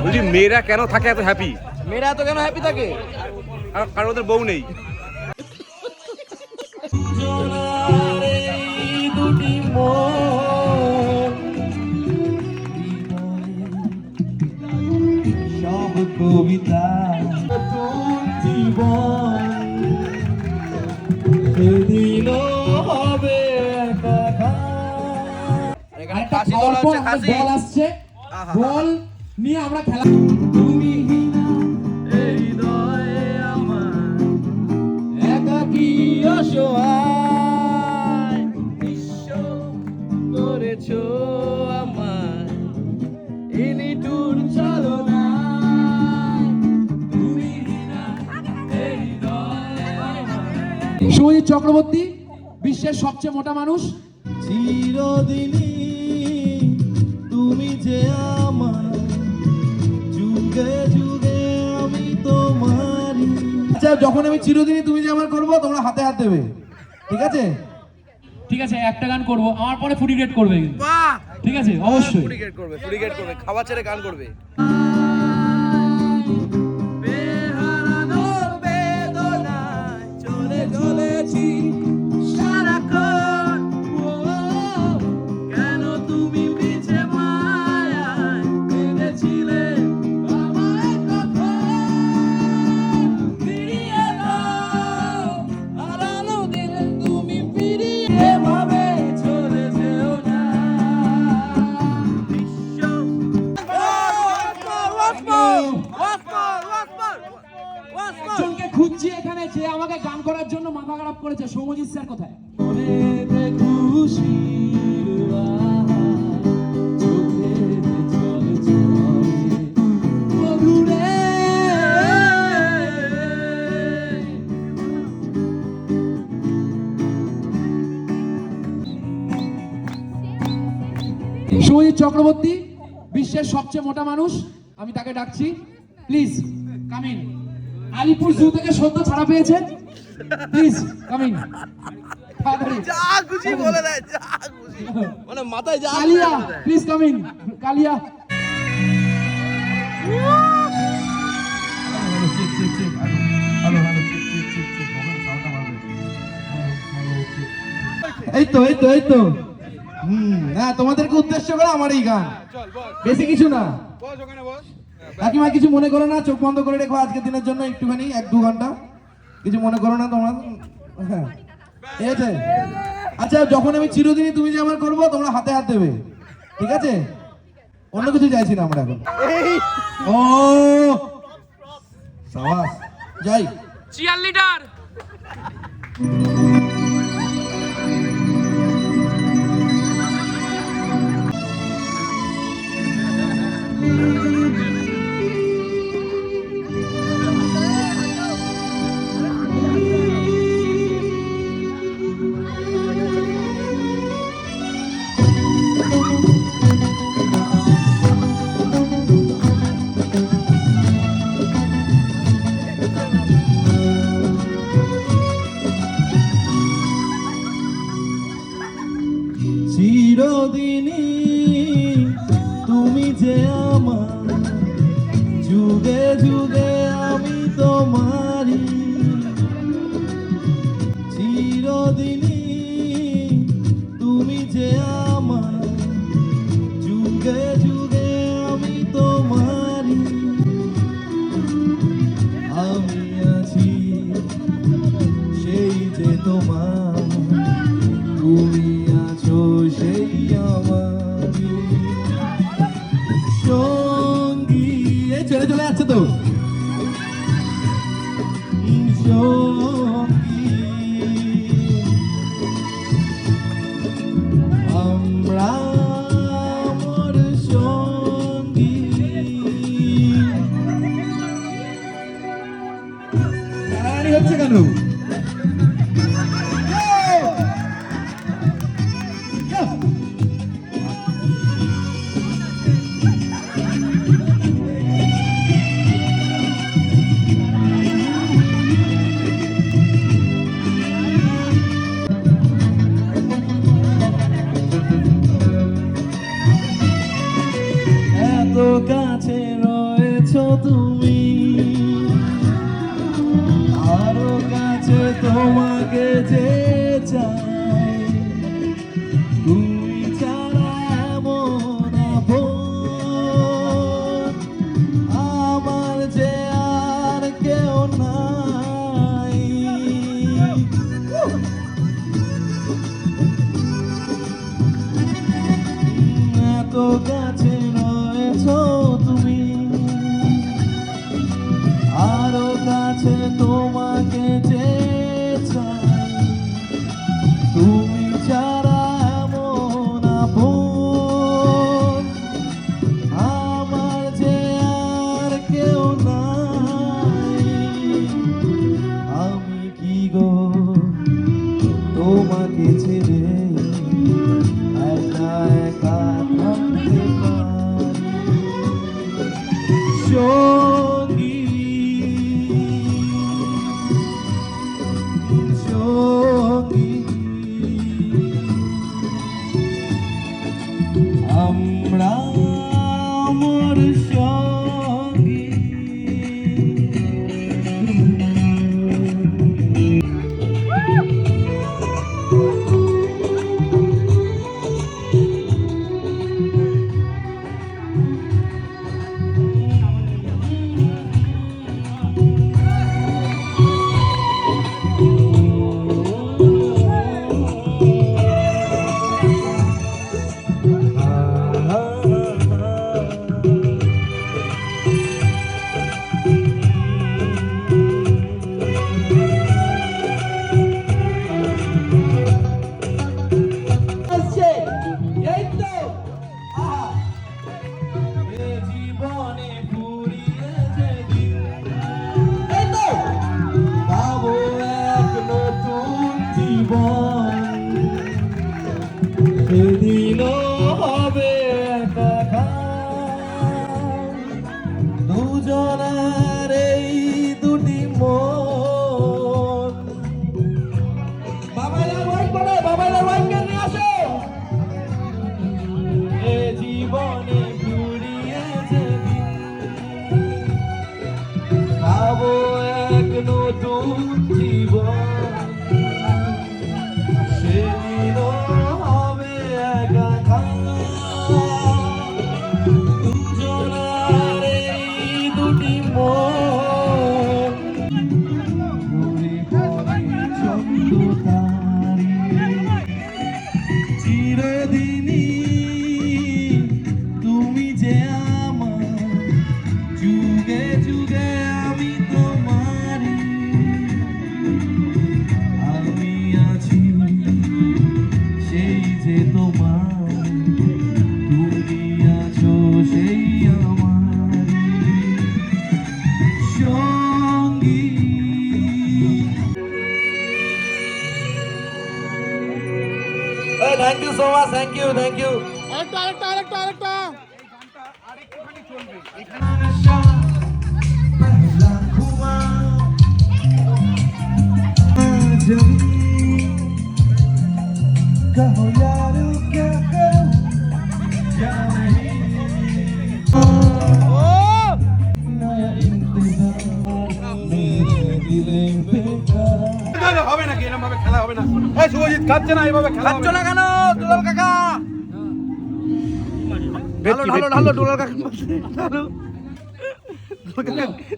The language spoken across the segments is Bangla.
বলছি মেয়েরা কেন থাকে এত হ্যাপি? মেয়েরা এত কেন হ্যাপি থাকে? কারণ ওদের বউ নেই। সব কবিতা জীবন সেদিন হবে বল আসছে, বল নিয়ে আমরা খেলা। তুমি হৃদয়ে আমার একাকী অসহায় বিশ্ব করেছো আমার ইনিটুর চলো না তুমি শুভজিৎ চক্রবর্তী, বিশ্বের সবচেয়ে মোটা মানুষ। চিরদিনই তুমি যে আমার যুগে যুগে আমি তোমারই। আচ্ছা, যখন আমি চিরদিনই তুমি যে আমার করবো তোমরা হাতে হাত দেবে, ঠিক আছে? ঠিক আছে, একটা গান করবো, আমার পরে ফুটি গ্রেড করবে কিন্তু। বাহ, ঠিক আছে, অবশ্যই ফুটি গেট করবে, ফুটি গেট করবে, খাওয়া ছেড়ে গান করবে। বেহারানোর বেদনায় চলে চলেছি সারাক্ষণ। কেন তুমি পিছে মায়ায় কেঁদেছিলে আমায় কখন? ফিরিয়ে দাও হারানো দিন তুমি, ফিরিয়ে এভাবে চলে যেও না। একজনকে খুঁজছি এখানে, যে আমাকে গান করার জন্য মাথা খারাপ করেছে। সৌম্যজিৎ স্যার কোথায়? মনেতে খুশির বাহার, চোখেতে জল ঝরে মধুরে। শুভজিৎ চক্রবর্তী, বিশ্বের সবচেয়ে মোটা মানুষ। আমি তাকে ডাকছি, প্লিজ কামিন। আলিপুর জু থেকে সদ্য ছাড়া পেয়েছে, প্লিজ কামিন। যা খুশি বলে দেয়, যা খুশি মানে মাথায় যা কালিয়া, প্লিজ কামিন। কালিয়া, এই তো এই তো এই তো না, তোমাদেরকে উদ্দেশ্য করে আমার এই গান, বেশি কিছু না। বস ওখানে বস। কাকিমা কিছু মনে করো না, চোখ বন্ধ করে রেখো আজকের দিনের জন্য একটুখানি, 1-2 ঘন্টা কিছু মনে করো না তোমরা। হ্যাঁ, ঠিক আছে। আচ্ছা, যখন আমি চিরদিনই তুমি যে আমার করবো তোমরা হাতে হাত দেবে, ঠিক আছে? অন্য কিছু চাইছি না আমরা এখন। ও সাবাস, যাই। Cheerleader. চিরদিনই তুমি যে আমার যুগে যুগে আমি তোমারই। চিরদিনই তুমি যে আমার যুগে যুগে আমি তোমারই। আমি আছি সেই যে তোমার, তুমি আছো সেই আমারই সঙ্গী। এই চলে চলে যাচ্ছে তো সঙ্গী, আমরা আমার সঙ্গী। টানাটানি হচ্ছে কেন? এত কাছে রয়ে তুমি আরো কাছে তোমাকে যে চাই তুমি ছাড়া এমন আপন আমার যে আর কেউ নাই এত কাছে রয়েছো তুমি আরো কাছে তোমাকে যে চাই তুমি ছাড়া এমন আপন আমার যে আর কেউ নাই আমি কি গো তোমাকে ছেড়ে একা একা থাকতে পারি সঙ্গী সঙ্গী আমরা আমার সঙ্গী জীবনে ফুরিয়ে যেদিন পাবো এক নতুন জীবন সেদিনও হবে একাকার দুজনের এই দুটি মন বাবাইলার ওয়াইফ বলে বাবাইলার ওয়াইফকে নিয়ে আসো এ জীবনে ফুরিয়ে যেদিন পাবো এক নতুন জীবন সেদিনও হবে একাকার দুজনের এই দুটি মন ঘুরে পড়ে চন্দ্র তারি চিরদিনই তুমি যে আমার যুগে যুগে আমি তোমারি আমি আছি সেই যে তোমার তুমি আছো সেই আমারি সঙ্গী thank you so much thank you कहो यार क्या करूं क्या नहीं नया इंतजार मेरे दिले बेकार হবে নাকি এরকম ভাবে খেলা হবে না এই শুভজিৎ খাচ্ছে না এইভাবে খেলা খাচ্ছ না কেন দুলাল কাকা ঢালো দুলাল কাকা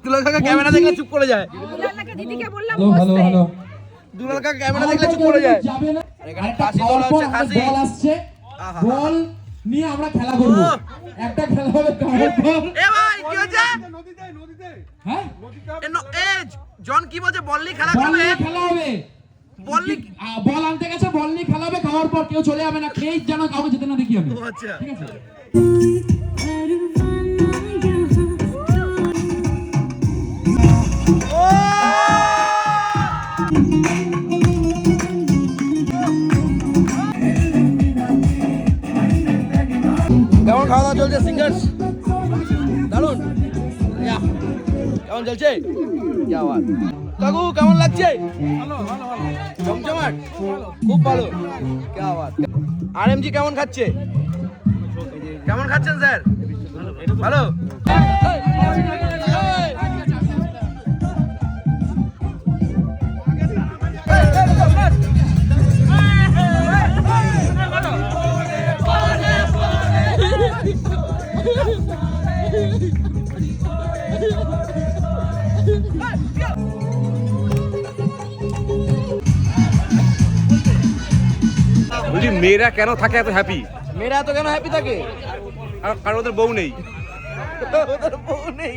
দুলাল কাকা ক্যামেরা দেখলে চুপ করে যায় দুলালকে দিদিকে বললাম হ্যালো হ্যালো দুলাল কাকা ক্যামেরা দেখলে চুপ করে যায় যাবে না এখানে কাশি তোলা হচ্ছে কাশি বল আসছে বল নিয়ে আমরা খেলা করব একটা খেলা হবে কাবাডি বল এ ভাই কি হচ্ছে হ্যাঁ জন কি বলছে বল নিয়ে খেলা বল করবে নিয়ে খেলা হবে বল নিয়ে বল আনতে গেছে বল নিয়ে খেলা হবে খাওয়ার পর কেউ চলে যাবে না খেয়ে যেন কাউকে যেতে না দেখি আমি ও আচ্ছা ঠিক আছে কেমন খাওয়া দাওয়া চলছে সিঙ্গার্স দারুন কেমন চলছে কাকু কেমন লাগছে জমজমাট খুব ভালো আরএমজি কেমন খাচ্ছে কেমন খাচ্ছেন স্যার ভালো বলছি মেয়েরা কেন থাকে এত হ্যাপি? মেয়েরা এত কেন হ্যাপি থাকে? কারণ ওদের বউ নেই। ওদের বউ নেই।